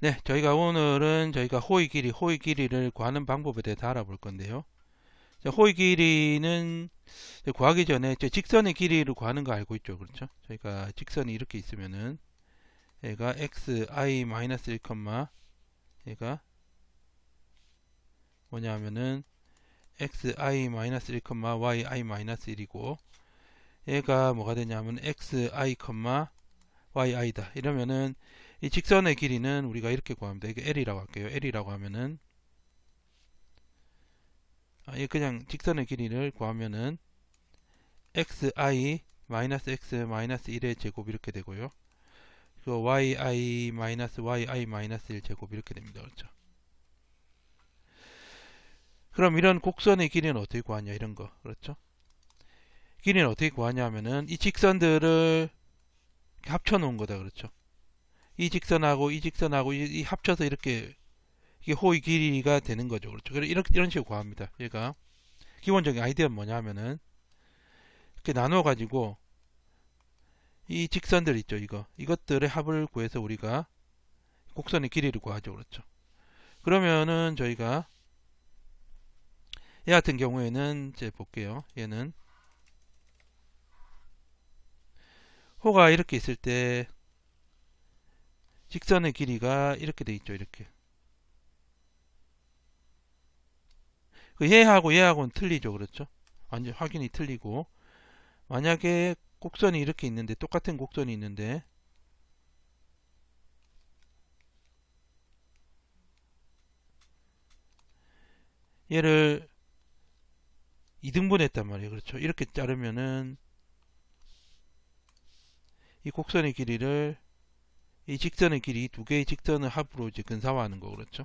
네, 저희가 오늘은 저희가 호의 길이를 구하는 방법에 대해서 알아볼 건데요. 호의 길이는 구하기 전에 직선의 길이를 구하는 거 알고 있죠, 그렇죠? 저희가 직선이 이렇게 있으면은 얘가 xi-1, 얘가 뭐냐면은 xi-1, yi-1이고 얘가 뭐가 되냐면 xi, yi다. 이러면은 이 직선의 길이는 우리가 이렇게 구합니다. 이게 L이라고 할게요. L이라고 하면은 이 그냥 직선의 길이를 구하면은 xi x 1의 제곱 이렇게 되고요. 그 yi yi 1 제곱 이렇게 됩니다. 그렇죠? 그럼 이런 곡선의 길이는 어떻게 구하냐 이런 거 그렇죠? 길이는 어떻게 구하냐 하면은 이 직선들을 합쳐 놓은 거다 그렇죠? 이 직선하고 이 직선하고 이 합쳐서 이렇게 이게 호의 길이가 되는 거죠. 그렇죠? 이런 식으로 구합니다. 얘가 기본적인 아이디어는 뭐냐 하면은 이렇게 나눠 가지고 이 직선들 있죠. 이것들의 합을 구해서 우리가 곡선의 길이를 구하죠. 그렇죠? 그러면은 저희가 얘 같은 경우에는 이제 볼게요. 얘는 호가 이렇게 있을 때 직선의 길이가 이렇게 돼 있죠. 이렇게. 그 얘하고는 틀리죠. 그렇죠? 완전 확연히 틀리고 만약에 곡선이 이렇게 있는데 똑같은 곡선이 있는데 얘를 2등분 했단 말이에요. 그렇죠? 이렇게 자르면은 이 곡선의 길이를 이 직선의 길이 두 개의 직선을 합으로 이제 근사화하는 거 그렇죠?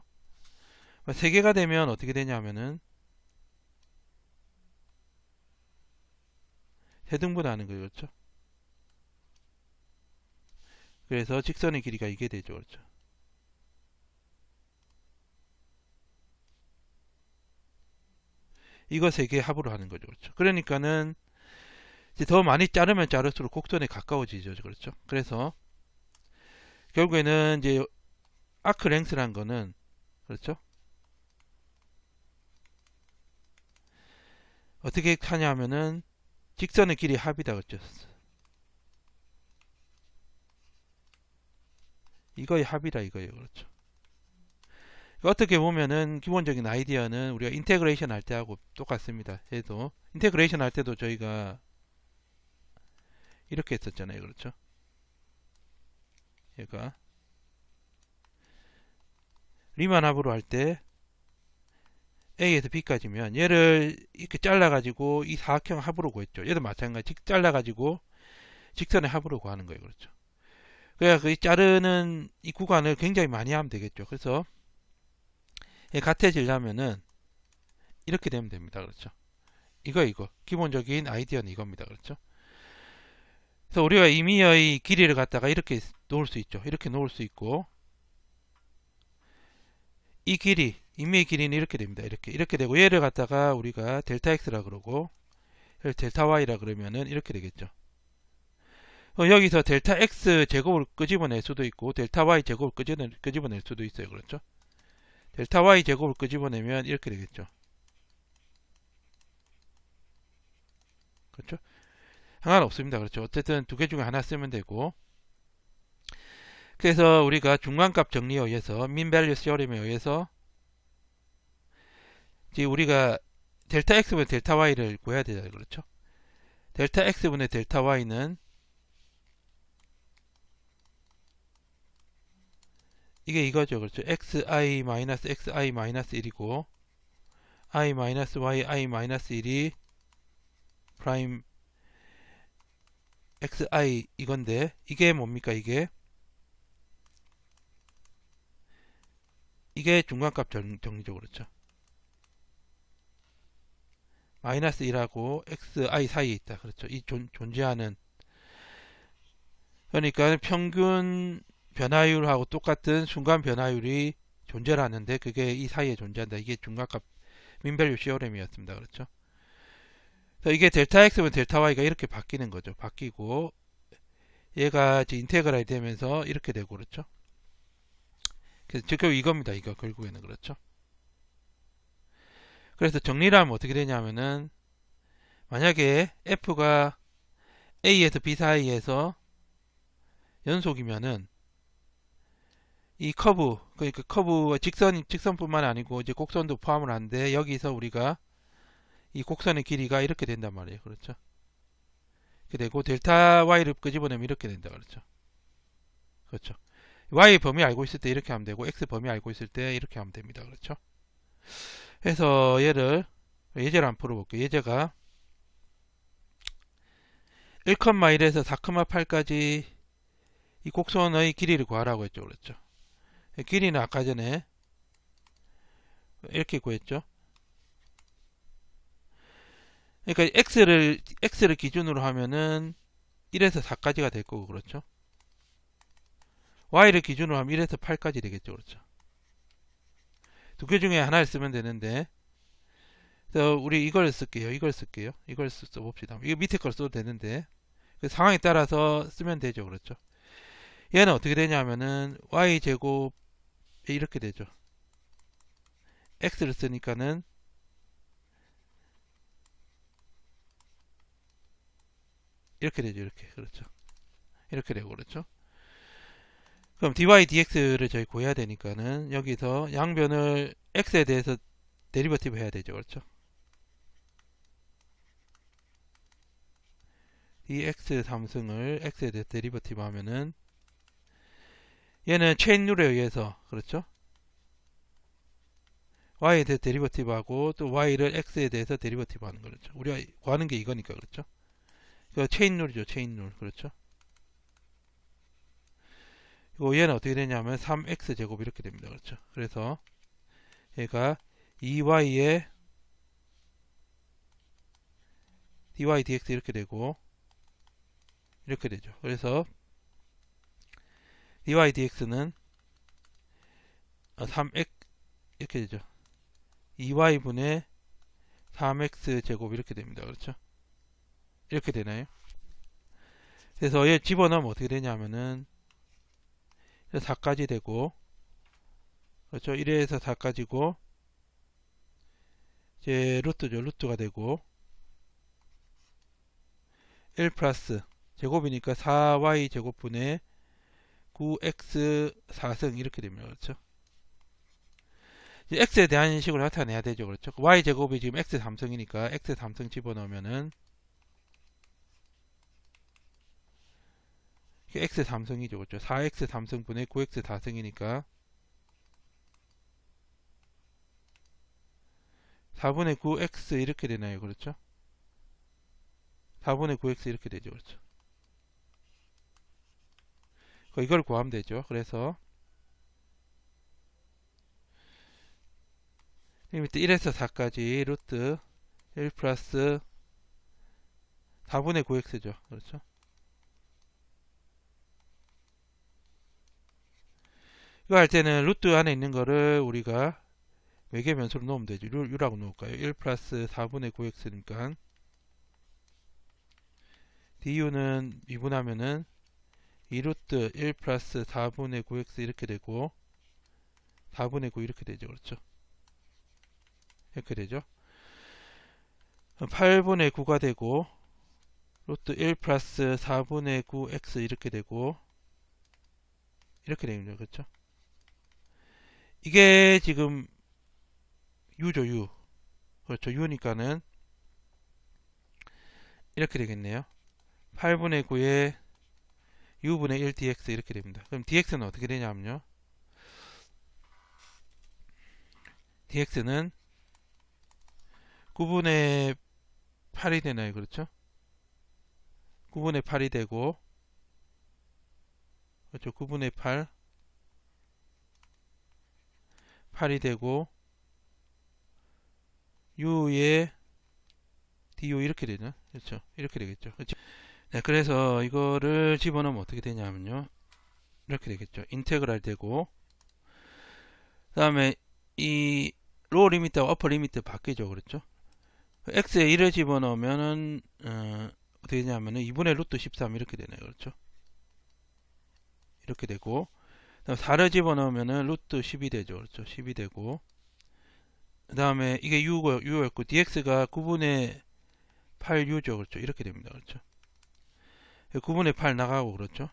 세 개가 되면 어떻게 되냐면은 세등분하는 거예요. 그렇죠? 그래서 직선의 길이가 이게 되죠. 그렇죠? 이거 세 개 합으로 하는 거죠. 그렇죠? 그러니까는 이제 더 많이 자르면 자를수록 곡선에 가까워지죠. 그렇죠? 그래서 결국에는 이제 아크 랭스라는 거는 그렇죠? 어떻게 하냐면은 직선의 길이 합이다 그랬죠. 이거의 합이다 이거예요. 그렇죠. 어떻게 보면은 기본적인 아이디어는 우리가 인테그레이션 할 때하고 똑같습니다. 얘도 인테그레이션 할 때도 저희가 이렇게 했었잖아요. 그렇죠? 얘가 리만 합으로 할 때 A에서 B까지면 얘를 이렇게 잘라가지고 이 사각형 합으로 구했죠. 얘도 마찬가지 잘라가지고 직선의 합으로 구하는 거예요. 그렇죠? 그래야 그 자르는 이 구간을 굉장히 많이 하면 되겠죠. 그래서 같아지려면은 이렇게 되면 됩니다. 그렇죠? 이거 기본적인 아이디어는 이겁니다. 그렇죠? 그래서 우리가 임의의 길이를 갖다가 이렇게 놓을 수 있죠. 이렇게 놓을 수 있고 이 길이 임의의 길이는 이렇게 됩니다. 이렇게 되고 얘를 갖다가 우리가 델타 x라 그러고 델타 y라 그러면은 이렇게 되겠죠. 여기서 델타 x 제곱을 끄집어낼 수도 있고 델타 y 제곱을 끄집어낼 수도 있어요. 그렇죠? 델타 y 제곱을 끄집어내면 이렇게 되겠죠. 그렇죠? 상관없습니다. 그렇죠? 어쨌든 두 개 중에 하나 쓰면 되고 그래서 우리가 중간값 정리에 의해서 민 밸류 시어럼에 의해서 이제 우리가 델타 x분의 델타 y를 구해야 되잖아요. 그렇죠? 델타 x분의 델타 y는 이게 이거죠. 그렇죠? xi-xi-1이고 i-yi-1이 프라임 xi 이건데 이게 뭡니까? 이게 중간값 정리죠. 그렇죠? 마이너스 1하고 xi 사이에 있다. 그렇죠? 이 존재하는 그러니까 평균 변화율하고 똑같은 순간 변화율이 존재를 하는데 그게 이 사이에 존재한다. 이게 중간값 민밸류 시어럼이었습니다. 그렇죠? 그래서 이게 델타 x면 델타 y가 이렇게 바뀌는 거죠. 바뀌고 얘가 이제 인테그랄이 되면서 이렇게 되고 그렇죠? 그래서 결국 이겁니다. 이거 결국에는 그렇죠. 그래서 정리를 하면 어떻게 되냐면은 만약에 f가 a에서 b 사이에서 연속이면은 이 커브, 그러니까 커브가 직선뿐만 아니고 이제 곡선도 포함을 하는데 여기서 우리가 이 곡선의 길이가 이렇게 된단 말이에요. 그렇죠? 이렇게 되고 델타 y를 끄집어내면 이렇게 된다. 그렇죠? 그렇죠? y 범위 알고 있을 때 이렇게 하면 되고 x 범위 알고 있을 때 이렇게 하면 됩니다. 그렇죠? 그래서 얘를 예제를 한번 풀어볼게요. 예제가 1,1에서 4,8까지 이 곡선의 길이를 구하라고 했죠. 그렇죠? 길이는 아까 전에 이렇게 구했죠. 그러니까 x를 기준으로 하면은 1에서 4까지가 될 거고 그렇죠. y를 기준으로 하면 1에서 8까지 되겠죠. 그렇죠. 두 개 중에 하나를 쓰면 되는데 그래서 우리 이걸 쓸게요. 이걸 써봅시다. 이거 밑에 걸 써도 되는데 그 상황에 따라서 쓰면 되죠. 그렇죠. 얘는 어떻게 되냐면은 y제곱 이렇게 되죠. x를 쓰니까는 이렇게 되죠. 이렇게. 그렇죠. 이렇게 되고 그렇죠. 그럼 dy dx를 저희 구해야 되니까는 여기서 양변을 x에 대해서 데리버티브 해야 되죠. 그렇죠. dx 삼승을 x에 대해서 데리버티브 하면은 얘는 체인 룰에 의해서 그렇죠. y에 대해서 데리버티브 하고 또 y를 x에 대해서 데리버티브 하는 거죠. 우리가 구하는 게 이거니까 그렇죠. 그 체인 룰이죠. 체인 룰. 그렇죠. 그리고 얘는 어떻게 되냐면 3x 제곱 이렇게 됩니다. 그렇죠. 그래서 얘가 2y에 dy dx 이렇게 되고 이렇게 되죠. 그래서 dy dx는 3x 이렇게 되죠. 2y분의 3x 제곱 이렇게 됩니다. 그렇죠. 이렇게 되나요? 그래서 얘 집어넣으면 어떻게 되냐면은 4까지 되고 그렇죠. 1에서 4까지고 이제 루트죠. 루트가 되고 1 플러스 제곱이니까 4y 제곱분의 9x 4승 이렇게 됩니다. 그렇죠. 이제 x에 대한 식으로 나타내야 되죠. 그렇죠. y 제곱이 지금 x 3승이니까 x 3승 집어넣으면은 x 3승이죠. 그렇죠. 4x 3승분의 9x 4승이니까 4분의 9x 이렇게 되나요? 그렇죠. 4분의 9x 이렇게 되죠. 그렇죠. 이걸 구하면 되죠. 그래서 밑에 1에서 4까지 루트 1 플러스 4분의 9x죠. 그렇죠. 이거 할 때는 루트 안에 있는 거를 우리가 외계변수로 넣으면 되죠. u라고 넣을까요? 1 플러스 4분의 9x니까 du는 미분하면은 2루트 1 플러스 4분의 9x 이렇게 되고 4분의 9 이렇게 되죠. 그렇죠. 이렇게 되죠. 8분의 9가 되고 루트 1 플러스 4분의 9x 이렇게 되고 이렇게 됩니다. 그렇죠. 이게 지금 u죠. u. 그렇죠. u니까는 이렇게 되겠네요. 8분의 9에 u분의 1 dx 이렇게 됩니다. 그럼 dx는 어떻게 되냐면요. dx는 9분의 8이 되나요? 그렇죠? 9분의 8이 되고 그렇죠. 9분의 8이 되고 u에 du 이렇게 되죠. 그렇죠. 이렇게 되겠죠. 그렇죠. 네, 그래서 이거를 집어넣으면 어떻게 되냐면요. 이렇게 되겠죠. 인테그랄 되고 그 다음에 이 로우 리미트와 어퍼 리미트 바뀌죠. 그렇죠. x에 1을 집어넣으면은 어떻게 되냐면은 2분의 루트 13 이렇게 되네요. 그렇죠. 이렇게 되고 그 4를 집어넣으면은 루트 10이 되죠. 그렇죠. 10이 되고, 그 다음에 이게 u였고, dx가 9분의 8u죠. 그렇죠. 이렇게 됩니다. 그렇죠. 9분의 8 나가고, 그렇죠.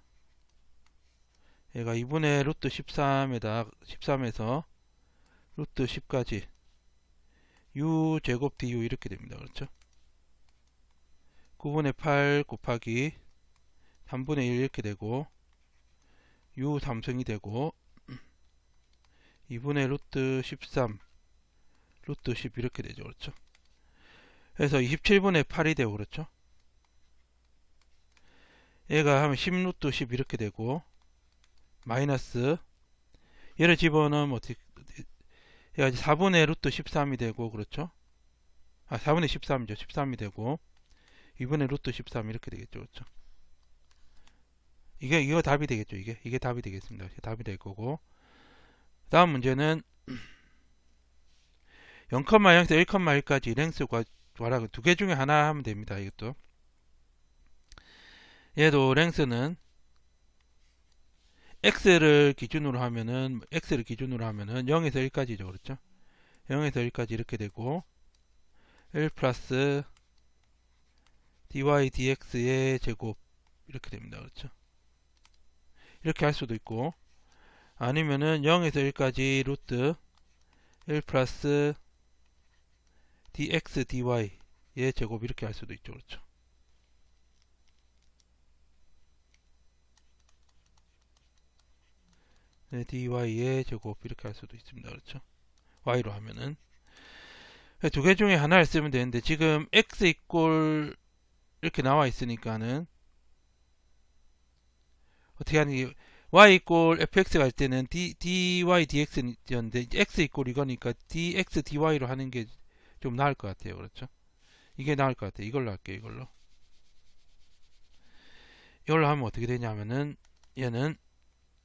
얘가 2분의 루트 13에서 루트 10까지 u 제곱 du 이렇게 됩니다. 그렇죠. 9분의 8 곱하기 3분의 1 이렇게 되고, u 3승이 되고, 2분의 루트 13 루트 10 이렇게 되죠. 그렇죠. 그래서 27분의 8이 되고, 그렇죠. 얘가 하면 10 루트 10 이렇게 되고, 마이너스 얘를 집어넣으면 어떻게 얘가 4분의 루트 13이 되고, 그렇죠. 4분의 13이죠. 13이 되고, 2분의 루트 13 이렇게 되겠죠. 그렇죠. 이거 답이 되겠죠. 이게 답이 되겠습니다. 이게 답이 될 거고, 다음 문제는 0,0에서 1,1까지 랭스과 와라고 두 개 중에 하나 하면 됩니다. 이것도 얘도 랭스는 x를 기준으로 하면은 0에서 1까지죠. 그렇죠. 0에서 1까지 이렇게 되고, 1 플러스 dy dx의 제곱 이렇게 됩니다. 그렇죠. 이렇게 할 수도 있고, 아니면은 0에서 1까지 루트 1 플러스 dx dy의 제곱 이렇게 할 수도 있죠. 그렇죠. 네, dy의 제곱 이렇게 할 수도 있습니다. 그렇죠. y로 하면은 두 개 중에 하나를 쓰면 되는데, 지금 x 이꼴 이렇게 나와 있으니까는 어떻게 하는 게, y 이꼴 fx가 할 때는 dy dx였는데 x 이꼴 이거니까 dx dy로 하는 게 좀 나을 것 같아요. 그렇죠. 이게 나을 것 같아요. 이걸로 할게요. 이걸로 하면 어떻게 되냐면은 얘는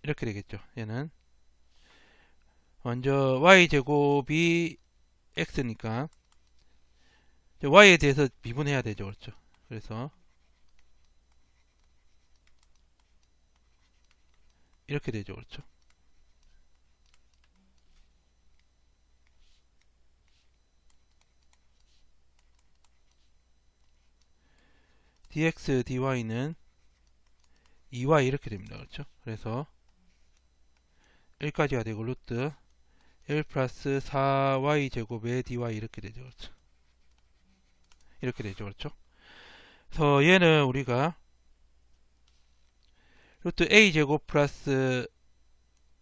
이렇게 되겠죠. 얘는 먼저 y제곱이 x니까 y에 대해서 미분해야 되죠. 그렇죠. 그래서 이렇게 되죠. 그렇죠. dx dy는 2y 이렇게 됩니다. 그렇죠. 그래서 1까지가 되고, 루트 1 플러스 4y 제곱의 dy 이렇게 되죠. 그렇죠. 이렇게 되죠. 그렇죠. 그래서 얘는 우리가 루트 a 제곱 플러스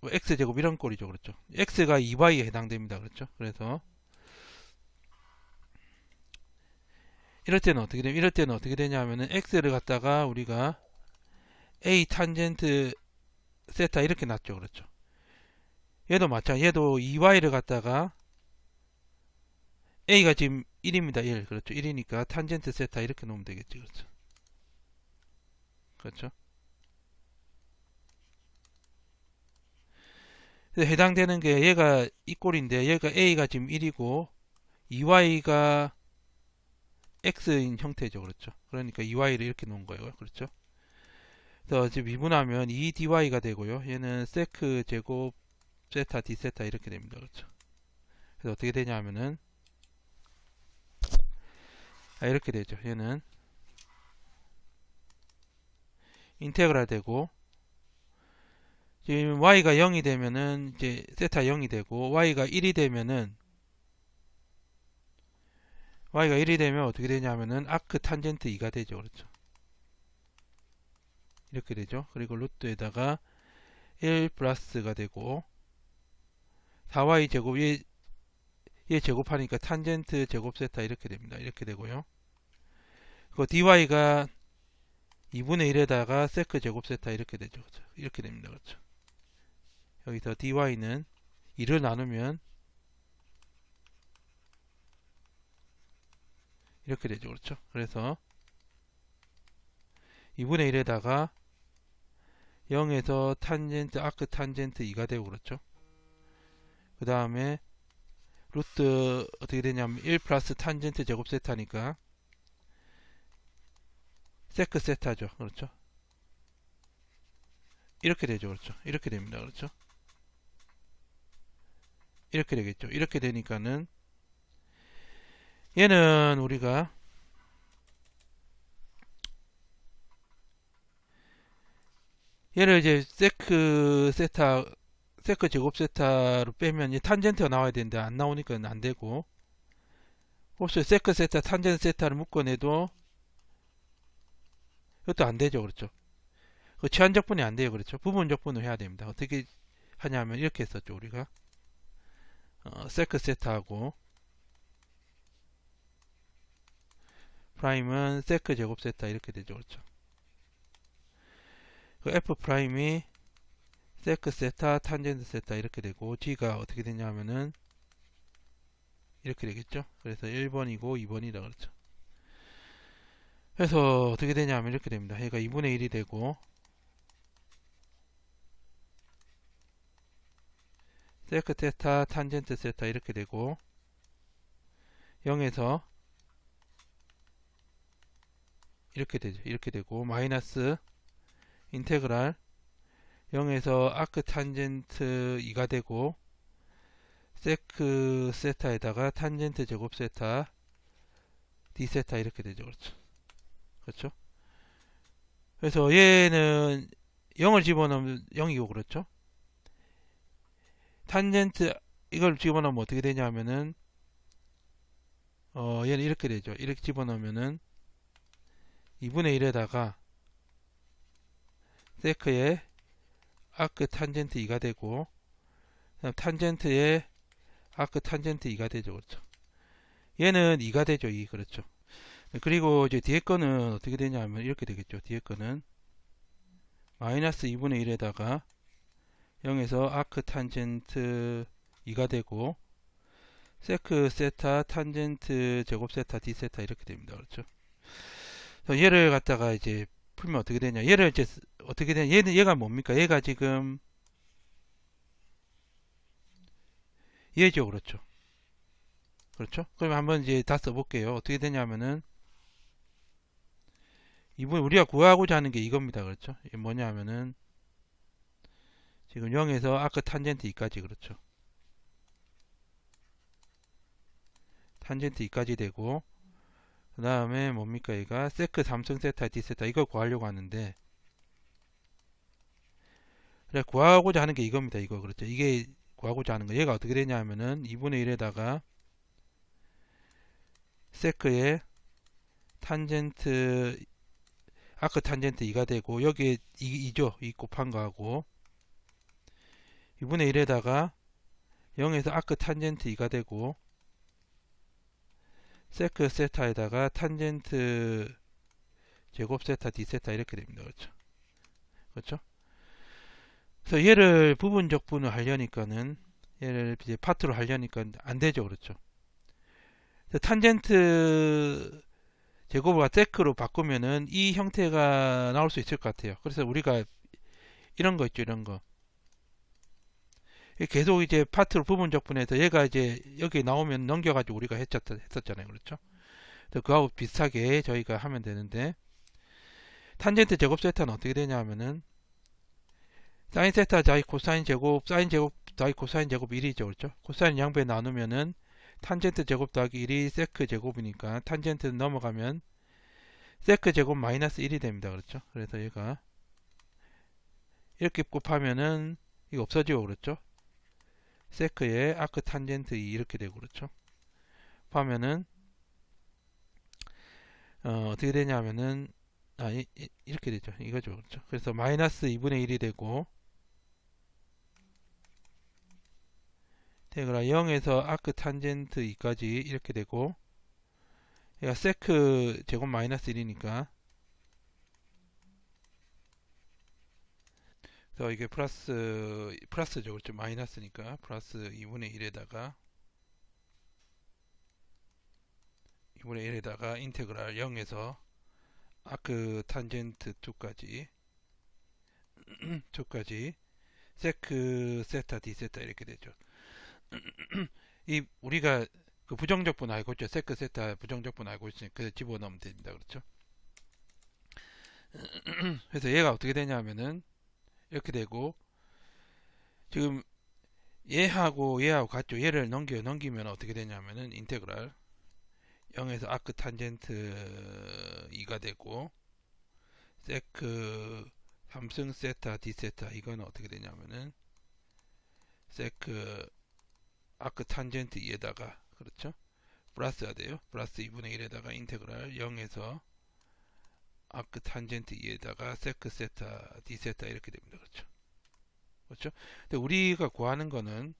x 제곱 이런 꼴이죠. 그렇죠. x가 2y에 해당됩니다. 그렇죠. 그래서 이럴 때는 어떻게 되냐면은 x를 갖다가 우리가 a 탄젠트 세타 이렇게 놨죠. 그렇죠. 얘도 마찬가지. 얘도 2y를 갖다가 a가 지금 1입니다. 1. 그렇죠. 1이니까 탄젠트 세타 이렇게 놓으면 되겠죠. 그렇죠. 그렇죠. 그래서 해당되는 게 얘가 이 꼴인데, 얘가 a가 지금 1이고 2y가 x인 형태죠. 그렇죠. 그러니까 2y를 이렇게 놓은 거예요. 그렇죠. 그래서 지금 미분하면 2dy가 되고요. 얘는 세크 제곱 세타 d 세타 이렇게 됩니다. 그렇죠. 그래서 어떻게 되냐면은 이렇게 되죠. 얘는 인테그랄 되고, 지금 y가 0이 되면은 이제 세타 0이 되고, y가 1이 되면 어떻게 되냐면은 아크 탄젠트 2가 되죠. 그렇죠. 이렇게 되죠. 그리고 루트에다가 1 플러스가 되고, 4y 제곱 얘 제곱하니까 탄젠트 제곱 세타 이렇게 됩니다. 이렇게 되고요. 그 dy가 2분의 1에다가 세크 제곱 세타 이렇게 되죠. 그렇죠? 이렇게 됩니다. 그렇죠. 여기서 dy는 2를 나누면 이렇게 되죠. 그렇죠. 그래서 2분의 1에다가 0에서 탄젠트 아크 탄젠트 2가 되고, 그렇죠. 그 다음에 루트 어떻게 되냐면 1 플러스 탄젠트 제곱 세타니까 세크 세타죠. 그렇죠. 이렇게 되죠. 그렇죠. 이렇게 됩니다. 그렇죠. 이렇게 되겠죠. 이렇게 되니까는 얘는 우리가 얘를 이제 세크 제곱 세타로 빼면 이 탄젠트가 나와야 되는데 안 나오니까 안 되고, 혹시 세크 세타 탄젠트 세타를 묶어내도 이것도 안 되죠. 그렇죠. 그 치환적분이 안 돼요. 그렇죠. 부분적분을 해야 됩니다. 어떻게 하냐면 이렇게 했었죠. 우리가 세크 세타하고 프라임은 세크 제곱 세타 이렇게 되죠. 그렇죠. 그 F 프라임이 세크 세타 탄젠트 세타 이렇게 되고, G가 어떻게 되냐면은 이렇게 되겠죠. 그래서 1번이고 2번이다 그렇죠. 그래서 어떻게 되냐면 이렇게 됩니다. 얘가 2분의 1이 되고, 세크 세타 탄젠트 세타 이렇게 되고, 0에서 이렇게 되죠. 이렇게 되고, 마이너스 인테그랄 0에서 아크 탄젠트 2가 되고, 세크 세타에다가 탄젠트 제곱 세타 d 세타 이렇게 되죠. 그렇죠. 그렇죠. 그래서 얘는 0을 집어넣으면 0이고, 그렇죠. 탄젠트 이걸 집어넣으면 어떻게 되냐면은 얘는 이렇게 되죠. 이렇게 집어넣으면은 2분의 1에다가 세크의 아크 탄젠트 2가 되고, 그다음 탄젠트의 아크 탄젠트 2가 되죠. 그렇죠. 얘는 2가 되죠. 2. 그렇죠. 그리고 이제 뒤에 거는 어떻게 되냐면 이렇게 되겠죠. 뒤에 거는 마이너스 2분의 1에다가 0에서 아크 탄젠트 2가 되고, 세크 세타 탄젠트 제곱 세타 d 세타 이렇게 됩니다. 그렇죠. 그래서 얘를 갖다가 이제 풀면 어떻게 되냐. 얘를 이제 어떻게 되냐. 얘가 뭡니까? 얘가 지금 얘죠. 그렇죠. 그렇죠. 그럼 한번 이제 다 써볼게요. 어떻게 되냐면은 이분 우리가 구하고자 하는 게 이겁니다. 그렇죠. 이게 뭐냐면은 지금 0에서 아크 탄젠트 2까지 그렇죠. 탄젠트 2까지 되고, 그 다음에 뭡니까? 얘가 세크 삼성 세타 d 세타 이걸 구하려고 하는데, 그래 구하고자 하는 게 이겁니다. 이거 그렇죠. 이게 구하고자 하는 거. 얘가 어떻게 되냐면은 2분의 1에다가 세크의 탄젠트 아크 탄젠트 2가 되고, 여기에 2죠. 2 곱한 거하고 2분의 1에다가 0에서 아크 탄젠트 2가 되고, 세크 세타에다가 탄젠트 제곱 세타 d 세타 이렇게 됩니다. 그렇죠. 그렇죠. 그래서 얘를 부분적 분을 하려니까는 얘를 이제 파트로 하려니까 안 되죠. 그렇죠. 탄젠트 제곱을 세크로 바꾸면은 이 형태가 나올 수 있을 것 같아요. 그래서 우리가 이런 거 있죠. 이런 거. 계속 이제 파트로 부분적 분해서 얘가 이제 여기 나오면 넘겨가지고 우리가 했었잖아요. 그렇죠? 그래서 그하고 비슷하게 저희가 하면 되는데, 탄젠트 제곱 세타는 어떻게 되냐면은 사인 세타 자이 코사인 제곱, 사인 제곱 자이 코사인 제곱 1이죠. 그렇죠? 코사인 양배 나누면은 탄젠트 제곱 더하기 1이 세크 제곱이니까 탄젠트 넘어가면 세크 제곱 마이너스 1이 됩니다. 그렇죠? 그래서 얘가 이렇게 곱하면은 이거 없어지고, 그렇죠? 세크의 아크 탄젠트 2 이렇게 되고, 그렇죠? 하면은 어떻게 되냐면은 이렇게 되죠. 이거죠. 그렇죠? 그래서 마이너스 2분의 1이 되고, 테그라 0에서 아크 탄젠트 2까지 이렇게 되고, 얘가 세크 제곱 마이너스 1이니까, 그래서 이게 플러스죠. 그렇죠? 마이너스니까 플러스 2분의 1에다가 2분의 1에다가 인테그랄 0에서 아크 탄젠트 2까지 세크 세타 d 세타 이렇게 되죠. 이 우리가 그 부정적분 알고 있죠. 세크 세타 부정적분 알고 있으니까 그래서 집어넣으면 됩니다. 그렇죠. 그래서 얘가 어떻게 되냐면은 이렇게 되고, 지금 얘하고 같죠. 얘를 넘기면 어떻게 되냐면은 인테그랄 0에서 아크 탄젠트 2가 되고, 세크 삼승 세타 d 세타 이거는 어떻게 되냐면은 세크 아크 탄젠트 2에다가, 그렇죠? 플러스가 돼요. 플러스 2분의 1에다가 인테그랄 0에서 아크 탄젠트 2에다가 세크 세타 d 세타 이렇게 됩니다. 그렇죠? 그렇죠? 근데 우리가 구하는 거는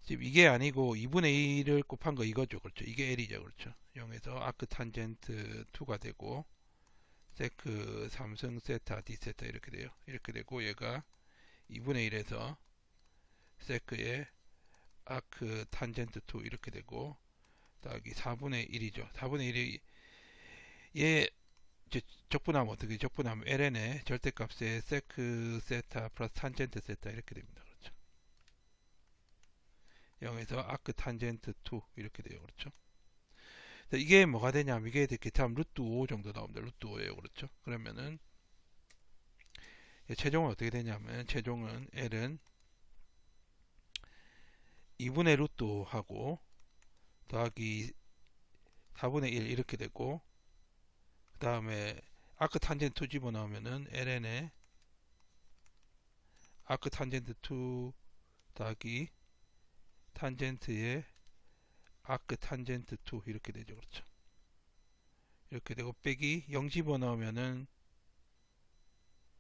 지금 이게 아니고 2분의 1을 곱한 거 이거죠. 그렇죠? 이게 L이죠. 그렇죠? 0에서 아크 탄젠트 2가 되고, 세크 삼승 세타 d 세타 이렇게 돼요. 이렇게 되고, 얘가 2분의 1에서 세크의 아크 탄젠트 2 이렇게 되고, 더하기 4분의 1이죠. 4분의 1이 얘 적분하면 어떻게 적분하면 ln의 절대값의 세크 세타 플러스 탄젠트 세타 이렇게 됩니다. 그렇죠? 0에서 아크 탄젠트 2 이렇게 돼요. 그렇죠? 이게 뭐가 되냐면 이게 기타하면 루트 5 정도 나옵니다. 루트 5예요. 그렇죠? 그러면은 최종은 어떻게 되냐면 최종은 l은 2분의 루트 5하고 더하기 4분의 1 이렇게 되고, 그 다음에 아크 탄젠트 2 집어넣으면은 ln의 아크 탄젠트 2 더하기 탄젠트의 아크 탄젠트 2 이렇게 되죠. 그렇죠? 이렇게 되고 빼기 0 집어넣으면은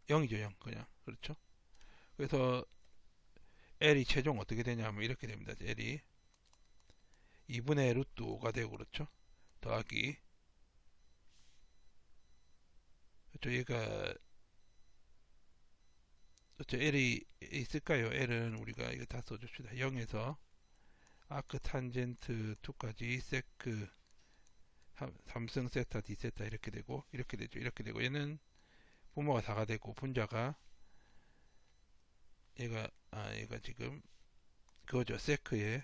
0이죠. 0 그냥. 그렇죠? 그래서 L이 최종 어떻게 되냐면 이렇게 됩니다. L이 2분의 루트 5가 되고, 그렇죠? 더하기, 그렇죠? 얘가 그렇죠? L이 있을까요? L은 우리가 이거 다 써줍시다. 0에서 아크 탄젠트 2까지 세크 삼승 세타 d 세타 이렇게 되고, 이렇게 되죠. 이렇게 되고, 얘는 분모가 4가 되고, 분자가 얘가 지금 그거죠. 세크의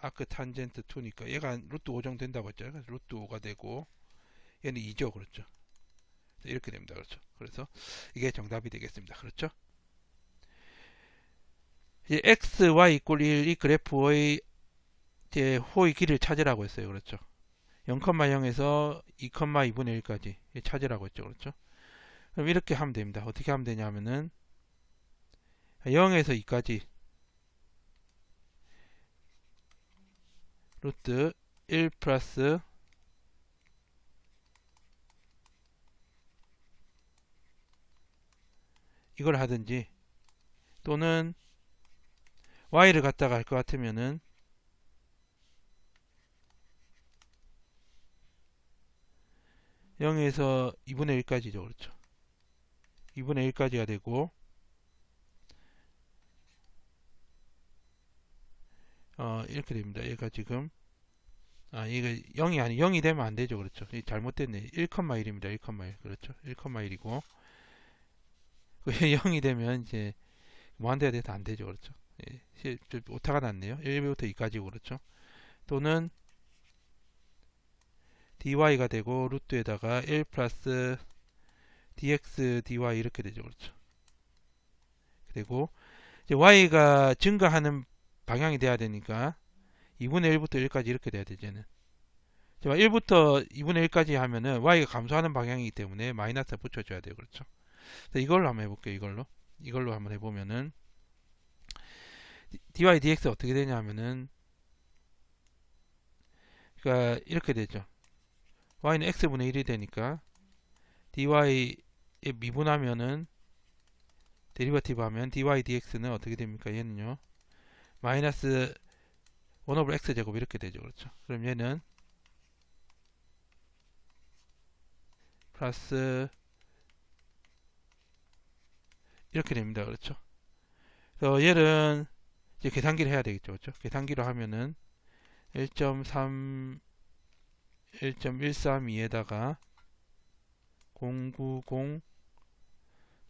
아크 탄젠트 2니까 얘가 루트 5 정도 된다고 했잖아요. 그래서 루트 5가 되고, 얘는 2죠. 그렇죠? 이렇게 됩니다. 그렇죠? 그래서 이게 정답이 되겠습니다. 그렇죠? 이제 x, y 이꼴 1 이 그래프의 이제 호의 길이를 찾으라고 했어요. 그렇죠? 0,0에서 2,2분의 1까지 찾으라고 했죠. 그렇죠? 그럼 이렇게 하면 됩니다. 어떻게 하면 되냐면은 0에서 2까지 루트 1 플러스 이걸 하든지, 또는 y를 갖다가 할 것 같으면은 0에서 2분의 1까지죠. 그렇죠? 2분의 1까지가 되고, 이렇게 됩니다. 얘가 지금 이거 0이 아니 0이 되면 안 되죠. 그렇죠? 잘못됐네. 1,1입니다. 1,1. 그렇죠? 1,1이고 0이 되면 이제 무한대가 돼서 안 되죠. 그렇죠? 예, 오타가 났네요. 1부터 2까지. 그렇죠? 또는 dy가 되고 루트에다가 1 플러스 dx dy 이렇게 되죠. 그렇죠? 그리고 이제 y가 증가하는 방향이 돼야 되니까 2분의 1부터 1까지 이렇게 돼야 되잖아요. 1부터 2분의 1까지 하면은 y가 감소하는 방향이기 때문에 마이너스 붙여줘야 돼요. 그렇죠? 이걸로 한번 해볼게요. 이걸로 한번 해보면은 dy dx 어떻게 되냐면은, 그러니까 이렇게 되죠. y는 x분의 1이 되니까 dy에 미분하면은 데리버티브 하면 dy dx는 어떻게 됩니까? 얘는요 마이너스 1 x 제곱 이렇게 되죠. 그렇죠? 그럼 얘는 플러스 이렇게 됩니다. 그렇죠? 그래서 얘는 이제 계산기를 해야 되겠죠. 그렇죠? 계산기로 하면은 1.3 1.132에다가 090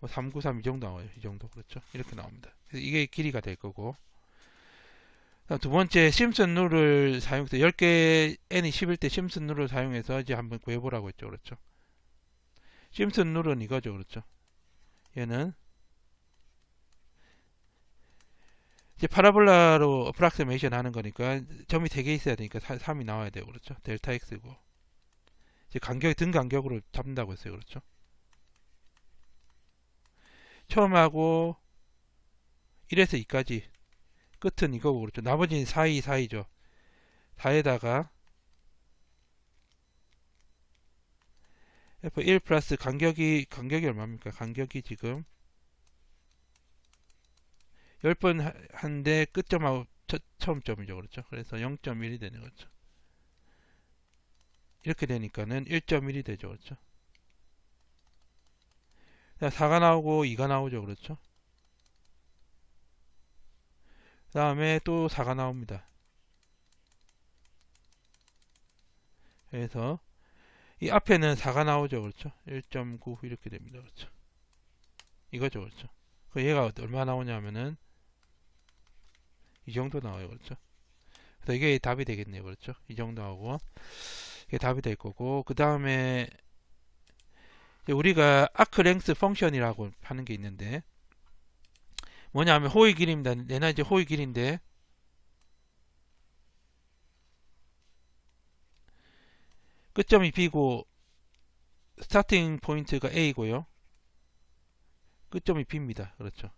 393 이 정도 나와요. 이 정도. 그렇죠? 이렇게 나옵니다. 그래서 이게 길이가 될 거고, 두 번째 심슨 룰을 사용해서 10개 n이 11대 심슨 룰을 사용해서 이제 한번 구해보라고 했죠. 그렇죠? 심슨 룰은 이거죠. 그렇죠? 얘는 이제 파라볼라로 어프락시메이션 하는 거니까 점이 3개 있어야 되니까 3이 나와야 돼요. 그렇죠? 델타 x고 이제 등 간격으로 잡는다고 했어요. 그렇죠? 처음하고 1에서 2까지 끝은 이거고 그렇죠? 나머지는 4죠. 4에다가 F1 플러스 간격이 얼마입니까? 간격이 지금 10번 한데 끝점하고 처음 점이죠. 그렇죠? 그래서 0.1이 되는 거죠. 이렇게 되니까는 1.1이 되죠. 그렇죠? 4가 나오고 2가 나오죠. 그렇죠? 그 다음에 또 4가 나옵니다. 그래서 이 앞에는 4가 나오죠. 그렇죠? 1.9 이렇게 됩니다. 그렇죠? 이거죠. 그렇죠? 그 얘가 얼마 나오냐면은 이 정도 나와요. 그렇죠? 그래서 이게 답이 되겠네요. 그렇죠? 이 정도 하고 이게 답이 될 거고 그 다음에 우리가 아크 랭스 펑션이라고 하는 게 있는데 뭐냐면 호의 길이입니다. 내나 이제 호의 길인데 끝점이 B고 스타팅 포인트가 A고요. 끝점이 B입니다. 그렇죠.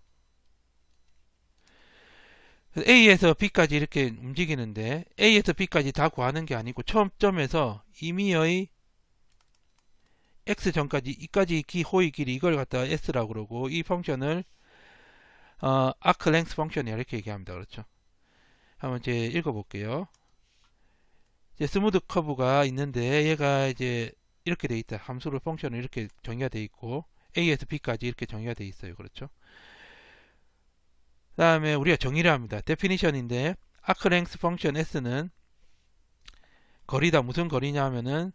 A에서 B까지 이렇게 움직이는데 A에서 B까지 다 구하는 게 아니고 처음 점에서 임의의 X 전까지 이까지 호의 길이 이걸 갖다가 S라고 그러고 이 펑션을 아크 랭스 펑션이야 이렇게 얘기합니다. 그렇죠. 한번 이제 읽어볼게요. 이제 스무드 커브가 있는데 얘가 이제 이렇게 돼 있다. 함수로 펑션은 이렇게 정의가 돼 있고 A에서 B까지 이렇게 정의가 돼 있어요. 그렇죠. 그 다음에 우리가 정의를 합니다. 데피니션인데 아크 랭스 펑션 S는 거리다. 무슨 거리냐 하면은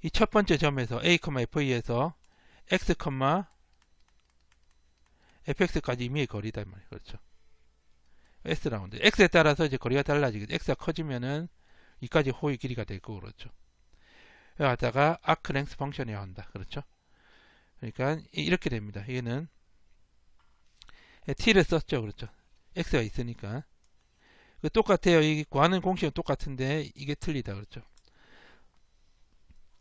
이 첫 번째 점에서 A, FE에서 X, fx까지 임의의 거리다 말이에요. 그렇죠. S라운드. X에 따라서 이제 거리가 달라지겠죠. X가 커지면은 이까지 호의 길이가 될 거고 그렇죠. 여기다가 아크 랭스 펑션이어야 한다. 그렇죠. 그러니까 이렇게 됩니다. 얘는 t를 썼죠. 그렇죠. x가 있으니까 똑같아요. 이 구하는 공식은 똑같은데 이게 틀리다. 그렇죠.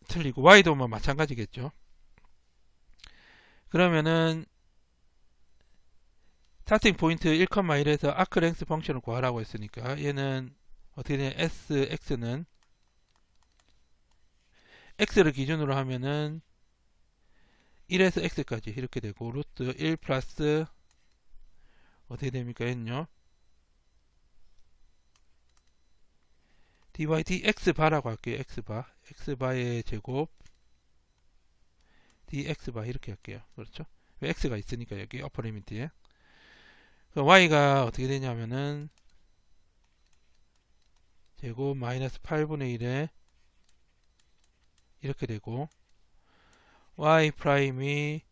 틀리고 y도 뭐 마찬가지겠죠. 그러면은 스타팅 포인트 1,1에서 아크 랭스 펑션을 구하라고 했으니까 얘는 어떻게 되냐 x는 x를 기준으로 하면은 1에서 x까지 이렇게 되고 루트 1 플러스 어떻게 됩니까? 얘는요 dy dx바라고 할게요. x바의 제곱 dx바 이렇게 할게요. 그렇죠? 왜 x가 있으니까 여기 어퍼 리미트에 y가 어떻게 되냐면은 제곱 마이너스 8분의 1에 이렇게 되고 y 프라임이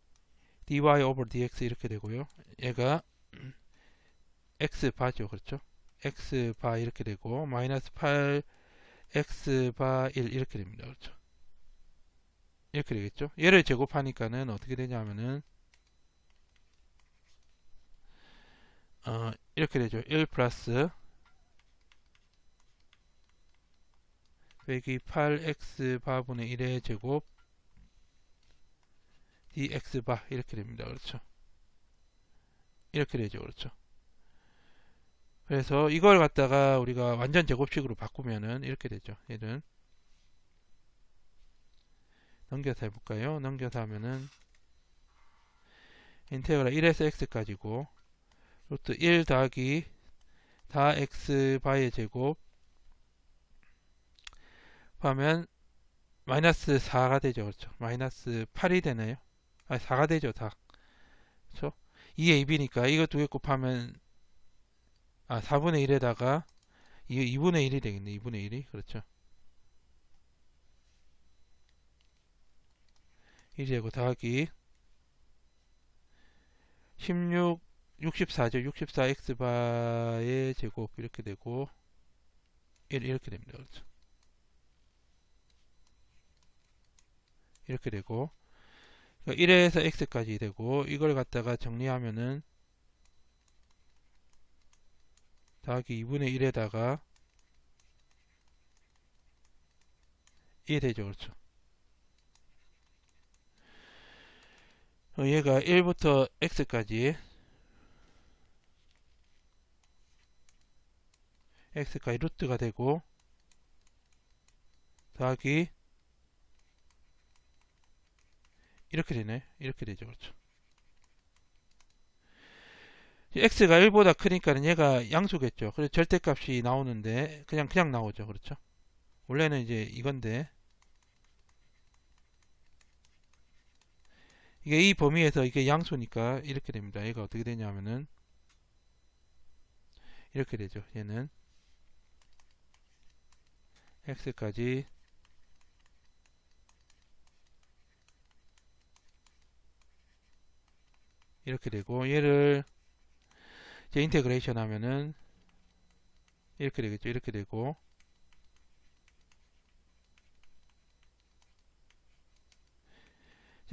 dy over dx 이렇게 되고요. 얘가 x 바죠. 그렇죠? x 바 이렇게 되고 마이너스 8 x 바 1 이렇게 됩니다. 그렇죠? 이렇게 되겠죠? 얘를 제곱하니까는 어떻게 되냐면은 이렇게 되죠. 1 플러스 빼기 8x 바분의 1의 제곱 dx 바 이렇게 됩니다. 그렇죠? 이렇게 되죠. 그렇죠? 그래서 이걸 갖다가 우리가 완전 제곱식으로 바꾸면은 이렇게 되죠. 얘는 넘겨서 해볼까요? 넘겨서 하면은 인테그랄 1에서 x까지고 루트 1 더하기 다 x 바의 제곱 하면 마이너스 4가 되죠. 그렇죠? 마이너스 8이 되나요? 아 4가 되죠. 다. 그렇죠? 2에 2b니까 이거 두 개 곱하면 4분의 1에다가 2분의 1이 되겠네. 2분의 1이. 그렇죠. 1이고 더하기 16 64죠. 64x바의 제곱 이렇게 되고 1 이렇게 됩니다. 그렇죠. 이렇게 되고 1에서 x까지 되고 이걸 갖다가 정리하면은 더하기 2분의 1에다가 1 되죠. 그렇죠. 얘가 1부터 x까지 루트가 되고 더하기 이렇게 되네. 이렇게 되죠. 그렇죠. x가 1보다 크니까 얘가 양수겠죠. 그래서 절대값이 나오는데 그냥 나오죠. 그렇죠. 원래는 이제 이건데 이게 이 범위에서 이게 양수니까 이렇게 됩니다. 얘가 어떻게 되냐면은 이렇게 되죠. 얘는 x까지 이렇게 되고 얘를 이제 인테그레이션 하면은 이렇게 되겠죠. 이렇게 되고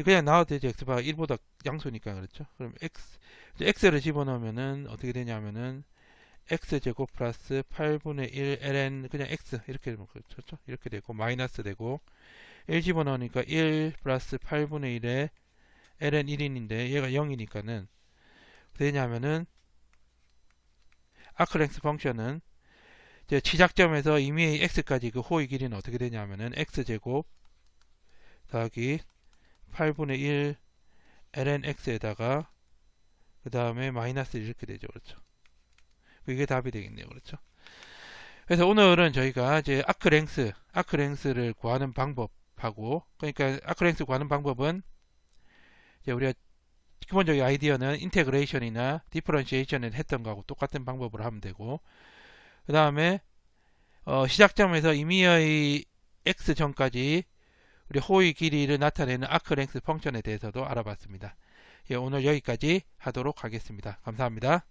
그냥 나와도 되죠. x가 1보다 양수니까 그렇죠. 그럼 x를 집어넣으면은 어떻게 되냐면은 x제곱 플러스 8분의 1 ln 그냥 x 이렇게 되면 그렇죠. 이렇게 되고 마이너스 되고 1 집어넣으니까 1 플러스 8분의 1에 ln 1인인데 얘가 0이니까는 되냐면은 아크랭스 펑션은 이제 시작점에서 이미 x까지 그 호의 길이는 어떻게 되냐면은 x제곱 더하기 8분의 1 ln x에다가 그 다음에 마이너스 이렇게 되죠. 그렇죠. 이게 답이 되겠네요. 그렇죠. 그래서 오늘은 저희가 이제 아크랭스를 구하는 방법하고, 그러니까 아크랭스 구하는 방법은 이제 우리가 기본적인 아이디어는 인테그레이션이나 디퍼런시에이션을 했던 거하고 똑같은 방법으로 하면 되고, 그 다음에 시작점에서 임의의 x 전까지 우리 호의 길이를 나타내는 아크랭스 펑션에 대해서도 알아봤습니다. 예, 오늘 여기까지 하도록 하겠습니다. 감사합니다.